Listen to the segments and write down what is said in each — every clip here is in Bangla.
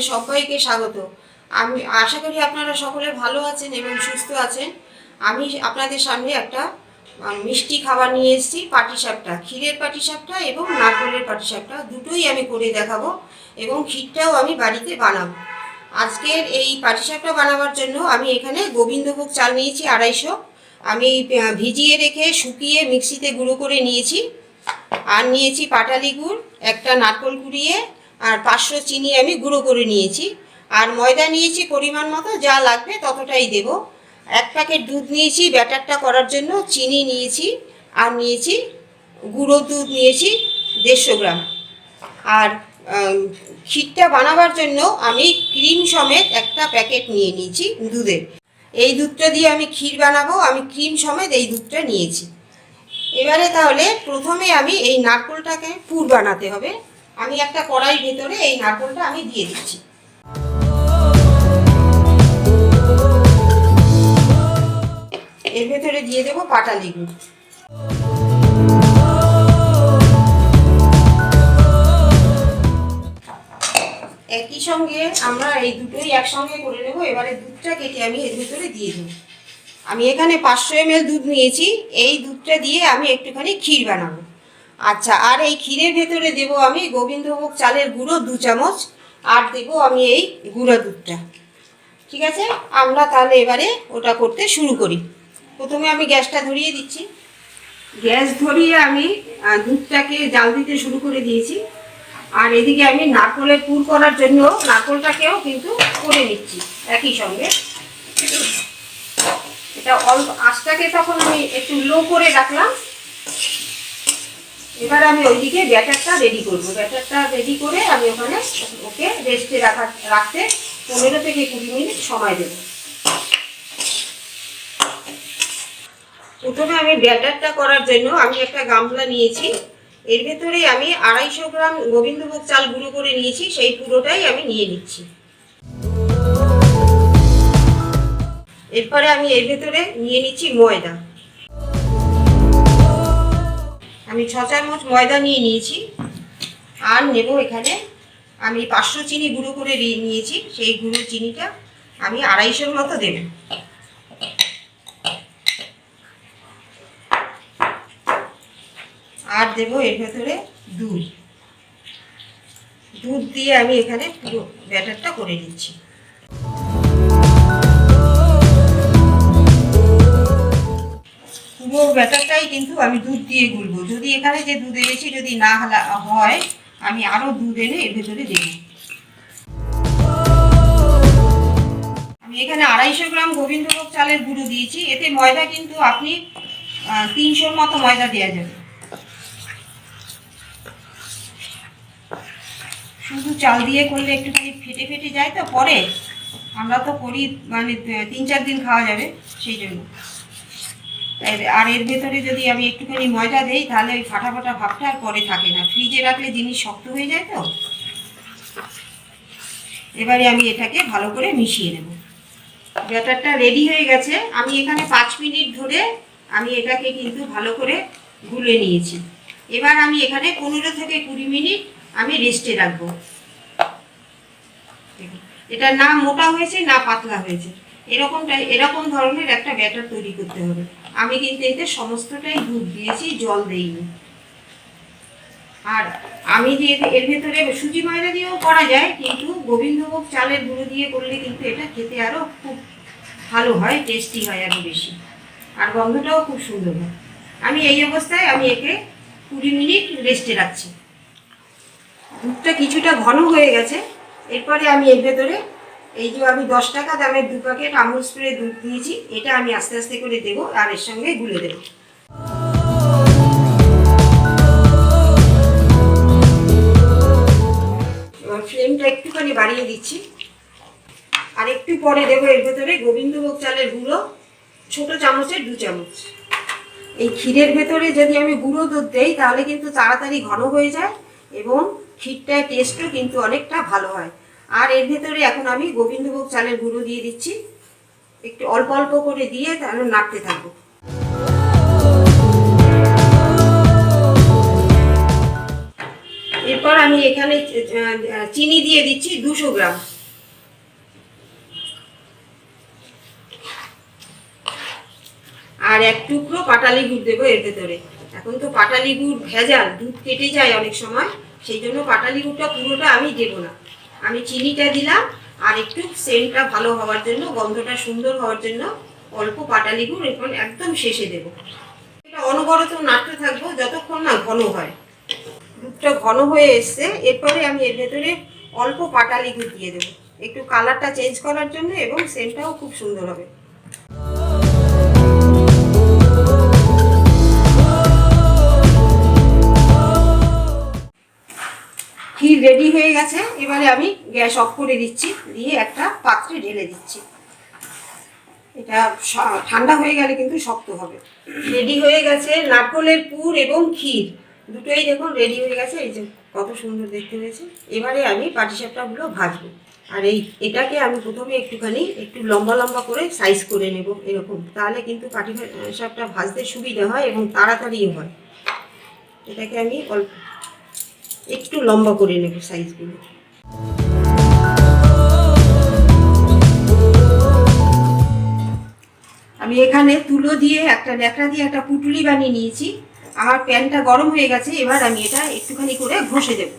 আপনাদের সবাইকে স্বাগত। আমি আশা করি আপনারা সকলে ভালো আছেন এবং সুস্থ আছেন। আমি আপনাদের সামনে একটা মিষ্টি খাবার নিয়ে এসেছি, পাটিসাপটা, ক্ষীরের পাটিসাপটা এবং নারকেলের পাটিসাপটা, দুটোই আমি করে দেখাবো এবং ক্ষীরটাও আমি বাড়িতে বানাবো। আজকের এই পাটিসাপটা বানাবার জন্য আমি এখানে গোবিন্দভোগ চাল নিয়েছি 250, আমি ভিজিয়ে রেখে শুকিয়ে মিক্সিতে গুঁড়ো করে নিয়েছি। আর নিয়েছি পাটালি গুড়, একটা নারকেল কুড়িয়ে, আর 500 চিনি আমি গুঁড়ো করে নিয়েছি। আর ময়দা নিয়েছি পরিমাণ মতো, যা লাগবে ততটাই দেব। 1 প্যাকেট দুধ নিয়েছি ব্যাটারটা করার জন্য, চিনি নিয়েছি, আর নিয়েছি গুঁড়ো দুধ নিয়েছি 150 গ্রাম। আর ক্ষীরটা বানাবার জন্য আমি ক্রিম সমেত একটা প্যাকেট নিয়ে নিয়েছি দুধের। এই দুধটা দিয়ে আমি ক্ষীর বানাবো, আমি ক্রিম সমেত এই দুধটা নিয়েছি। এবারে তাহলে প্রথমে আমি এই নারকেলটাকে পুর বানাতে হবে। আমি একটা কড়াই ভেতরে এই নারকেলটা আমি দিয়ে দিচ্ছি। এর ভেতরে দিয়ে দেবো পাটালি গুড়। একই সঙ্গে আমরা এই দুটোই একসঙ্গে করে নেব। এবারে দুধটা কেটে আমি এর ভেতরে দিয়ে দেবো। আমি এখানে 500 ml দুধ নিয়েছি, এই দুধটা দিয়ে আমি একটুখানি ক্ষীর বানাবো। আচ্ছা, আর এই ক্ষীরের ভেতরে দেব আমি গোবিন্দভোগ চালের গুঁড়ো 2 চামচ, আর দেব আমি এই গুঁড়ো দুধটা। ঠিক আছে, আমরা তাহলে এবারে ওটা করতে শুরু করি। প্রথমে আমি গ্যাসটা ধরিয়ে দিচ্ছি। গ্যাস ধরিয়ে আমি দুধটাকে জাল দিতে শুরু করে দিয়েছি। আর এদিকে আমি নারকেলের পুর করার জন্য নারকেলটাকেও কিন্তু করে নিচ্ছি একই সঙ্গে। এটা অল্প আঁচটাকে তখন আমি একটু লো করে রাখলাম। এবার আমি ওইদিকে ব্যাটারটা রেডি করব। ব্যাটারটা রেডি করে আমি ওখানে ওকে রেস্টে রাখতে 15 থেকে 20 মিনিট সময় দেব। প্রথমে আমি ব্যাটারটা করার জন্য আমি একটা গামলা নিয়েছি, এর ভেতরে আমি 250 গ্রাম গোবিন্দভোগ চাল গুঁড়ো করে নিয়েছি, সেই পুরোটাই আমি নিয়ে নিচ্ছি। এরপরে আমি এর ভেতরে নিয়ে নিচ্ছি ময়দা। আমি 6 চামচ ময়দা নিয়ে নিয়েছি। আর নেব এখানে আমি 500 চিনি গুঁড়ো করে নিয়েছি, সেই গুঁড়ো চিনিটা আমি 250 মতো দেব। আর দেব এর ভেতরে দুধ। দুধ দিয়ে আমি এখানে পুরো ব্যাটারটা করে নিচ্ছি। পুরো ব্যাটারটাই কিন্তু আমি দুধ দিয়ে গুলবো। যদি এখানে যে দুধ এনেছি যদি না হয়, আমি আরও দুধ এনে এর ভেতরে দেব। আমি এখানে 250 গ্রাম গোবিন্দভোগ চালের গুঁড়ো দিয়েছি। এতে ময়দা কিন্তু আপনি 300 মতো ময়দা দেওয়া যাবে। শুধু চাল দিয়ে করলে একটুখানি ফেটে ফেটে যায়, তো পরে আমরা তো করি মানে 3-4 দিন খাওয়া যাবে, সেই জন্য। আর এর ভেতরে যদি আমি একটুখানি ময়দা দেই তাহলে ওই ফাটা ফাটা ভাবটা আর পরে থাকে না। ফ্রিজে রাখলে জিনিস শক্ত হয়ে যায় তো। এবারে আমি এটাকে ভালো করে মিশিয়ে নেব। ব্যাটারটা রেডি হয়ে গেছে। আমি এখানে 5 মিনিট ধরে আমি এটাকে কিন্তু ভালো করে গুলে নিয়েছি। এবার আমি এখানে 15 থেকে 20 মিনিট আমি রেস্টে রাখবো। এটা না মোটা হয়েছে না পাতলা হয়েছে, এরকম ধরনের একটা ব্যাটার তৈরি করতে হবে। আমি কিন্তু এতে সমস্তটাই দুধ দিয়েছি, জল দেইনি। আর আমি যে এর ভেতরে সুজি ময়দা দিয়েও করা যায়, কিন্তু গোবিন্দভোগ চালের গুঁড়ো দিয়ে করলে কিন্তু এটা খেতে আরও খুব ভালো হয়, টেস্টি হয় আরও বেশি, আর গন্ধটাও খুব সুন্দর হয়। আমি এই অবস্থায় আমি একে 20 মিনিট রেস্টে রাখছি। দুধটা কিছুটা ঘন হয়ে গেছে। এরপরে আমি এর ভেতরে এই যে আমি 10 টাকা দামের 2 প্যাকেট আমুল স্প্রে দুধ দিয়েছি, এটা আমি আস্তে আস্তে করে দেব আর এর সঙ্গে গুলে দেব। এবার ফ্লেমটা একটুখানি বাড়িয়ে দিচ্ছি। আর একটু পরে দেবো এর ভেতরে গোবিন্দভোগ চালের গুঁড়ো, ছোট চামচের 2 চামচ। এই ক্ষীরের ভেতরে যদি আমি গুঁড়ো দুধ দেই তাহলে কিন্তু তাড়াতাড়ি ঘন হয়ে যায় এবং ক্ষীরটার টেস্টও কিন্তু অনেকটা ভালো হয়। আর এর ভেতরে এখন আমি গোবিন্দভোগ চালের গুঁড়ো দিয়ে দিচ্ছি, একটু অল্প অল্প করে দিয়ে তাহলে নাড়তে থাকবো। এরপর আমি এখানে চিনি দিয়ে দিচ্ছি 200 গ্রাম। আর 1 টুকরো পাটালি গুড় দেবো এর ভেতরে। এখন তো পাটালি গুড় ভেজাল, দুধ কেটে যায় অনেক সময়, সেই জন্য পাটালি গুড়টা পুরোটা আমি দেবো না। আমি চিনিটা দিলাম, আর একটু সেন্টটা ভালো হওয়ার জন্য, গন্ধটা সুন্দর হওয়ার জন্য অল্প পাটালি গুড় এখন একদম শেষে দেবো। এটা অনবরত নাড়তে থাকবো যতক্ষণ না ঘন হয়। দুধটা ঘন হয়ে এসছে, এরপরে আমি এর ভেতরে অল্প পাটালি গুড় দিয়ে দেবো, একটু কালারটা চেঞ্জ করার জন্য, এবং সেন্টটাও খুব সুন্দর হবে। ক্ষীর রেডি হয়ে গেছে, এবারে আমি গ্যাস অফ করে দিচ্ছি, দিয়ে একটা পাত্রে ঢেলে দিচ্ছি। এটা ঠান্ডা হয়ে গেলে কিন্তু শক্ত হবে। রেডি হয়ে গেছে নারকেলের পুর এবং ক্ষীর, দুটোই দেখুন রেডি হয়ে গেছে। এই যে কত সুন্দর দেখতে হয়েছে। এবারে আমি পাটিসাপটাগুলো ভাজবো। আর এটাকে আমি প্রথমে একটু লম্বা লম্বা করে সাইজ করে নেব এরকম, তাহলে কিন্তু পাটিসাপটা ভাজতে সুবিধা হয় এবং তাড়াতাড়িও হয়। এটাকে আমি একটু লম্বা করে নেব সাইজগুলো। আমি এখানে তুলো দিয়ে একটা ন্যাকড়া দিয়ে একটা পুটুলি বানিয়ে নিয়েছি। আমার প্যানটা গরম হয়ে গেছে, এবার আমি এটা একটুখানি করে ঘষে দেব।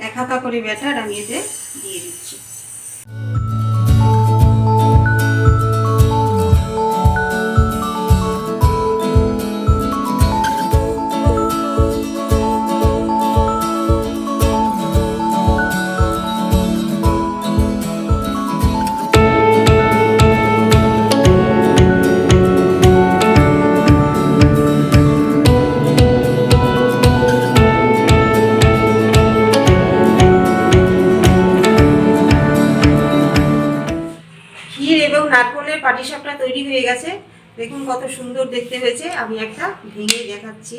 1 হাতা করে ব্যাটার আমি এতে দিয়ে দিচ্ছি। নারকেলের পাটিসাপটা তৈরি হয়ে গেছে, দেখুন কত সুন্দর দেখতে হয়েছে। আমি একটা ভেঙে দেখাচ্ছি।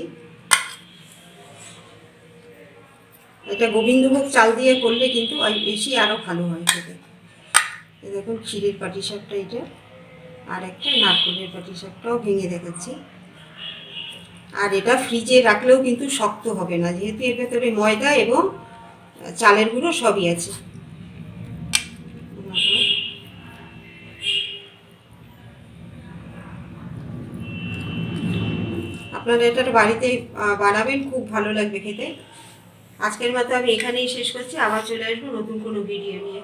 এটা গোবিন্দভোগ চাল দিয়ে করলে কিন্তু বেশি আরো ভালো হয় খেতে। দেখুন ক্ষীরের পাটিসাপটা এটা, আর একটা নারকেলের পাটিসাপটাও ভেঙে দেখাচ্ছি। আর এটা ফ্রিজে রাখলেও কিন্তু শক্ত হবে না, যেহেতু এর ভেতরে ময়দা এবং চালের গুঁড়ো সবই আছে। আপনারা এটা বাড়িতে বানাবেন, খুব ভালো লাগবে খেতে। আজকের মতো আমি এখানেই শেষ করছি, আবার চলে আসবো নতুন কোনো ভিডিও নিয়ে।